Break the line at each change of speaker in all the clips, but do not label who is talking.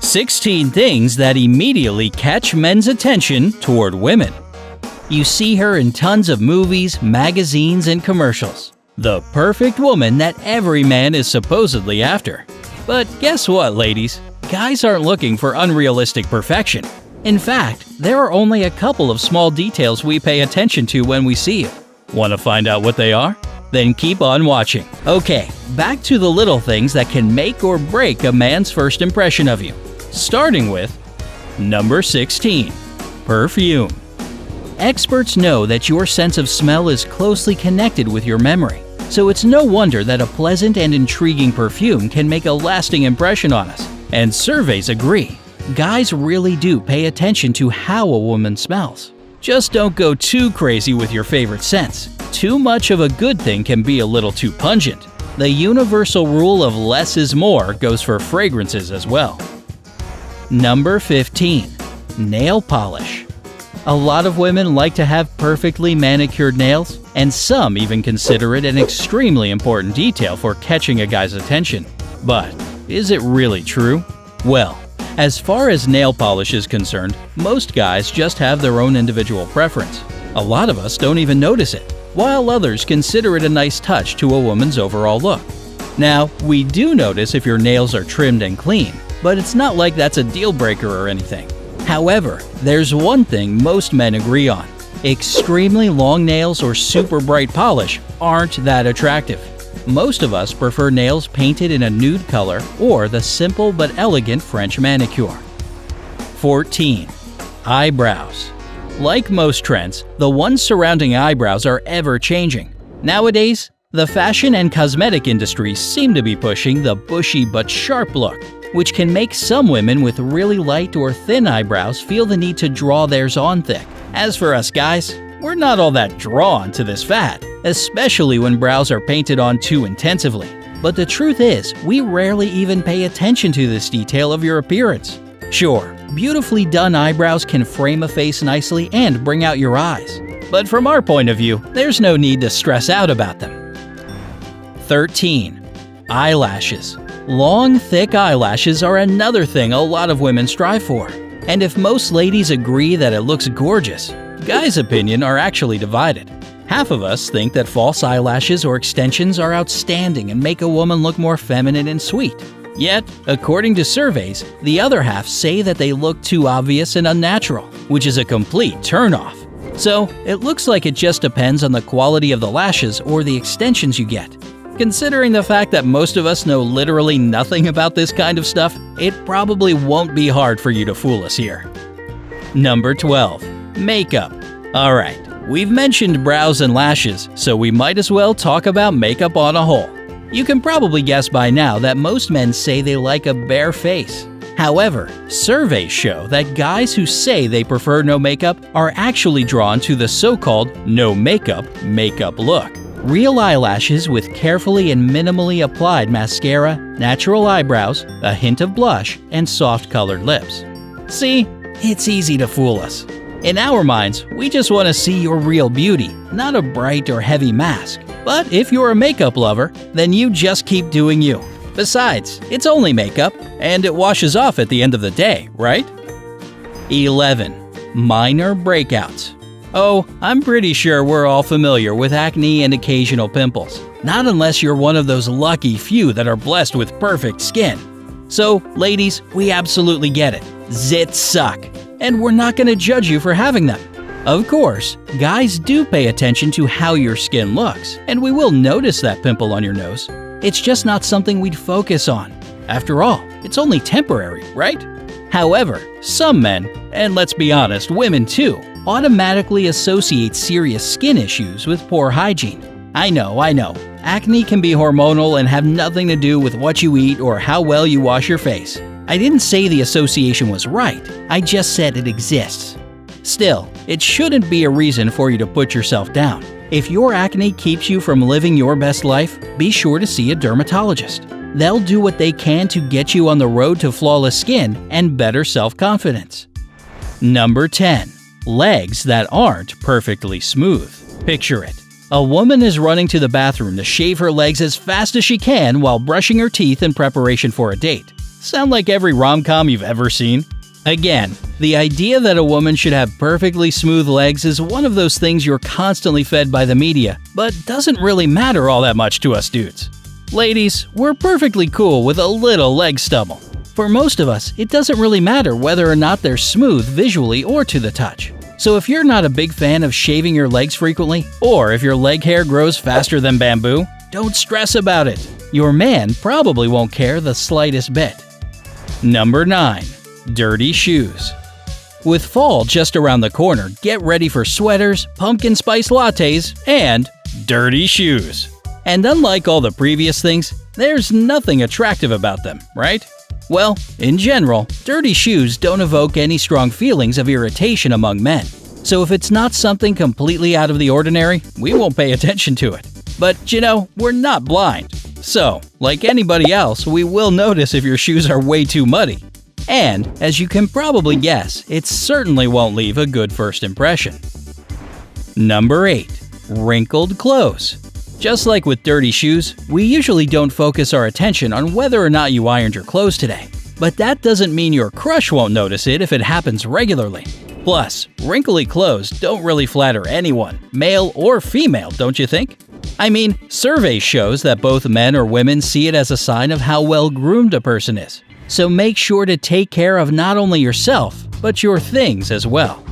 16 things that immediately catch men's attention toward women. You see her in tons of movies, magazines, and commercials. The perfect woman that every man is supposedly after. But guess what, ladies? Guys aren't looking for unrealistic perfection. In fact, there are only a couple of small details we pay attention to when we see you. Want to find out what they are? Then keep on watching. Okay, back to the little things that can make or break a man's first impression of you. Starting with number 16. Perfume. Experts know that your sense of smell is closely connected with your memory, so it's no wonder that a pleasant and intriguing perfume can make a lasting impression on us. And surveys agree. Guys really do pay attention to how a woman smells. Just don't go too crazy with your favorite scents. Too much of a good thing can be a little too pungent. The universal rule of less is more goes for fragrances as well. Number 15. Nail polish. A lot of women like to have perfectly manicured nails, and some even consider it an extremely important detail for catching a guy's attention. But is it really true? Well, as far as nail polish is concerned, most guys just have their own individual preference. A lot of us don't even notice it, while others consider it a nice touch to a woman's overall look. Now, we do notice if your nails are trimmed and clean, but it's not like that's a deal breaker or anything. However, there's one thing most men agree on. Extremely long nails or super bright polish aren't that attractive. Most of us prefer nails painted in a nude color or the simple but elegant French manicure. 14. Eyebrows. Like most trends, the ones surrounding eyebrows are ever-changing. Nowadays, the fashion and cosmetic industries seem to be pushing the bushy but sharp look, which can make some women with really light or thin eyebrows feel the need to draw theirs on thick. As for us guys, we're not all that drawn to this fad, especially when brows are painted on too intensively. But the truth is, we rarely even pay attention to this detail of your appearance. Sure, beautifully done eyebrows can frame a face nicely and bring out your eyes. But from our point of view, there's no need to stress out about them. 13. Eyelashes. Long, thick eyelashes are another thing a lot of women strive for. And if most ladies agree that it looks gorgeous, guys' opinion are actually divided. Half of us think that false eyelashes or extensions are outstanding and make a woman look more feminine and sweet. Yet, according to surveys, the other half say that they look too obvious and unnatural, which is a complete turnoff. So, it looks like it just depends on the quality of the lashes or the extensions you get. Considering the fact that most of us know literally nothing about this kind of stuff, it probably won't be hard for you to fool us here. Number 12. Makeup. Alright, we've mentioned brows and lashes, so we might as well talk about makeup on a whole. You can probably guess by now that most men say they like a bare face. However, surveys show that guys who say they prefer no makeup are actually drawn to the so-called no makeup look. Real eyelashes with carefully and minimally applied mascara, natural eyebrows, a hint of blush, and soft-colored lips. See, it's easy to fool us. In our minds, we just want to see your real beauty, not a bright or heavy mask. But if you're a makeup lover, then you just keep doing you. Besides, it's only makeup, and it washes off at the end of the day, right? 11. Minor breakouts. Oh, I'm pretty sure we're all familiar with acne and occasional pimples. Not unless you're one of those lucky few that are blessed with perfect skin. So, ladies, we absolutely get it. Zits suck. And we're not going to judge you for having them. Of course, guys do pay attention to how your skin looks, and we will notice that pimple on your nose. It's just not something we'd focus on. After all, it's only temporary, right? However, some men, and let's be honest, women too, automatically associate serious skin issues with poor hygiene. I know. Acne can be hormonal and have nothing to do with what you eat or how well you wash your face. I didn't say the association was right, I just said it exists. Still, it shouldn't be a reason for you to put yourself down. If your acne keeps you from living your best life, be sure to see a dermatologist. They'll do what they can to get you on the road to flawless skin and better self-confidence. Number 10. Legs that aren't perfectly smooth. Picture it. A woman is running to the bathroom to shave her legs as fast as she can while brushing her teeth in preparation for a date. Sound like every rom-com you've ever seen? Again, the idea that a woman should have perfectly smooth legs is one of those things you're constantly fed by the media, but doesn't really matter all that much to us dudes. Ladies, we're perfectly cool with a little leg stubble. For most of us, it doesn't really matter whether or not they're smooth visually or to the touch. So if you're not a big fan of shaving your legs frequently, or if your leg hair grows faster than bamboo, don't stress about it. Your man probably won't care the slightest bit. Number 9. Dirty shoes. With fall just around the corner, get ready for sweaters, pumpkin spice lattes, and dirty shoes. And unlike all the previous things, there's nothing attractive about them, right? Well, in general, dirty shoes don't evoke any strong feelings of irritation among men. So if it's not something completely out of the ordinary, we won't pay attention to it. But you know, we're not blind. So, like anybody else, we will notice if your shoes are way too muddy. And, as you can probably guess, it certainly won't leave a good first impression. Number 8. Wrinkled clothes. Just like with dirty shoes, we usually don't focus our attention on whether or not you ironed your clothes today. But that doesn't mean your crush won't notice it if it happens regularly. Plus, wrinkly clothes don't really flatter anyone, male or female, don't you think? I mean, surveys shows that both men or women see it as a sign of how well groomed a person is. So make sure to take care of not only yourself, but your things as well.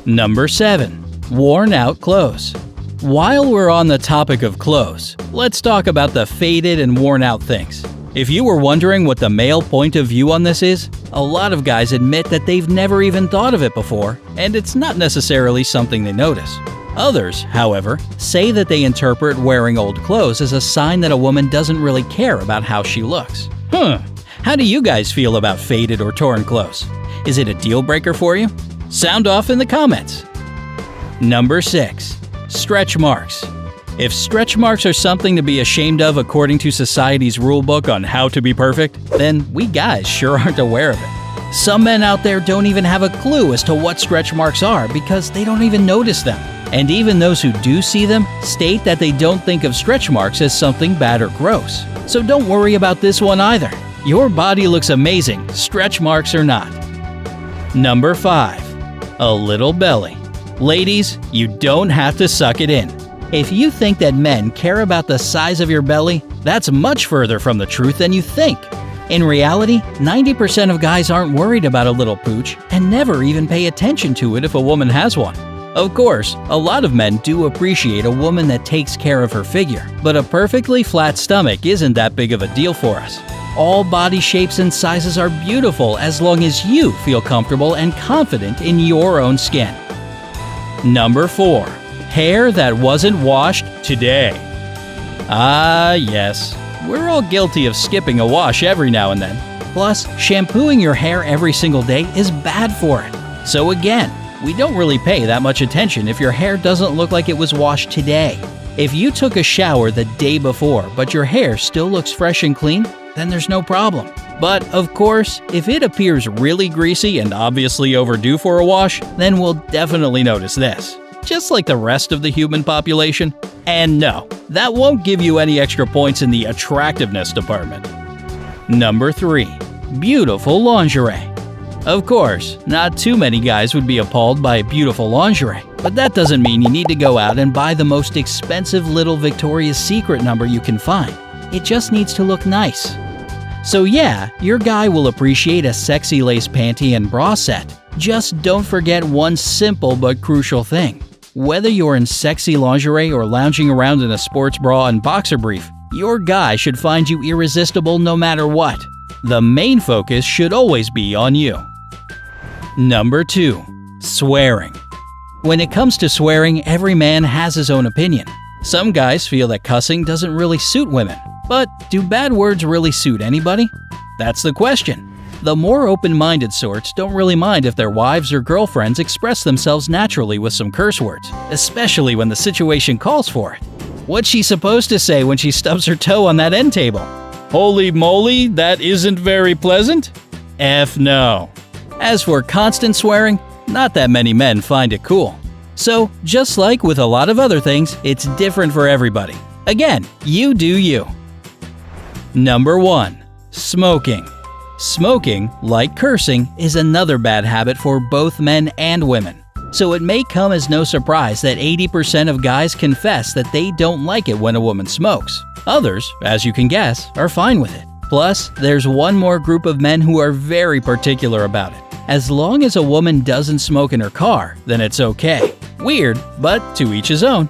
Number 7. Worn out clothes. While we're on the topic of clothes, let's talk about the faded and worn out things. If you were wondering what the male point of view on this is, a lot of guys admit that they've never even thought of it before, and it's not necessarily something they notice. Others, however, say that they interpret wearing old clothes as a sign that a woman doesn't really care about how she looks. How do you guys feel about faded or torn clothes? Is it a deal breaker for you? Sound off in the comments. Number 6. Stretch marks. If stretch marks are something to be ashamed of according to society's rulebook on how to be perfect, then we guys sure aren't aware of it. Some men out there don't even have a clue as to what stretch marks are because they don't even notice them. And even those who do see them state that they don't think of stretch marks as something bad or gross. So don't worry about this one either. Your body looks amazing, stretch marks or not. Number 5. A little belly. Ladies, you don't have to suck it in. If you think that men care about the size of your belly, that's much further from the truth than you think. In reality, 90% of guys aren't worried about a little pooch and never even pay attention to it if a woman has one. Of course, a lot of men do appreciate a woman that takes care of her figure, but a perfectly flat stomach isn't that big of a deal for us. All body shapes and sizes are beautiful as long as you feel comfortable and confident in your own skin. Number 4. Hair that wasn't washed today. Ah, yes. We're all guilty of skipping a wash every now and then. Plus, shampooing your hair every single day is bad for it. So again, we don't really pay that much attention if your hair doesn't look like it was washed today. If you took a shower the day before, but your hair still looks fresh and clean, then there's no problem. But, of course, if it appears really greasy and obviously overdue for a wash, then we'll definitely notice this. Just like the rest of the human population. And no, that won't give you any extra points in the attractiveness department. Number 3. Beautiful lingerie. Of course, not too many guys would be appalled by beautiful lingerie, but that doesn't mean you need to go out and buy the most expensive little Victoria's Secret number you can find. It just needs to look nice. So yeah, your guy will appreciate a sexy lace panty and bra set. Just don't forget one simple but crucial thing. Whether you're in sexy lingerie or lounging around in a sports bra and boxer brief, your guy should find you irresistible no matter what. The main focus should always be on you. Number 2. Swearing. When it comes to swearing, every man has his own opinion. Some guys feel that cussing doesn't really suit women. But do bad words really suit anybody? That's the question. The more open-minded sorts don't really mind if their wives or girlfriends express themselves naturally with some curse words, especially when the situation calls for it. What's she supposed to say when she stubs her toe on that end table? Holy moly, that isn't very pleasant? F no. As for constant swearing, not that many men find it cool. So, just like with a lot of other things, it's different for everybody. Again, you do you. Number 1. Smoking. Smoking, like cursing, is another bad habit for both men and women. So it may come as no surprise that 80% of guys confess that they don't like it when a woman smokes. Others, as you can guess, are fine with it. Plus, there's one more group of men who are very particular about it. As long as a woman doesn't smoke in her car, then it's okay. Weird, but to each his own.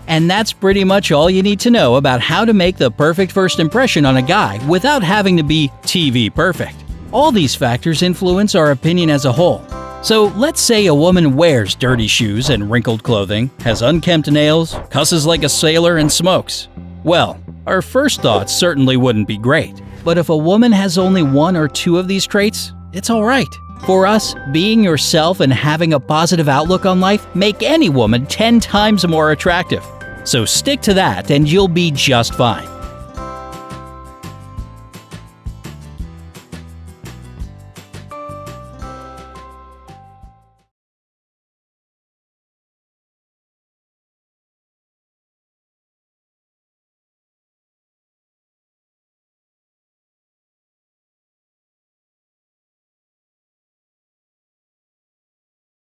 And that's pretty much all you need to know about how to make the perfect first impression on a guy without having to be TV perfect. All these factors influence our opinion as a whole. So let's say a woman wears dirty shoes and wrinkled clothing, has unkempt nails, cusses like a sailor, and smokes. Well, our first thoughts certainly wouldn't be great. But if a woman has only one or two of these traits, it's alright. For us, being yourself and having a positive outlook on life make any woman 10 times more attractive. So stick to that and you'll be just fine.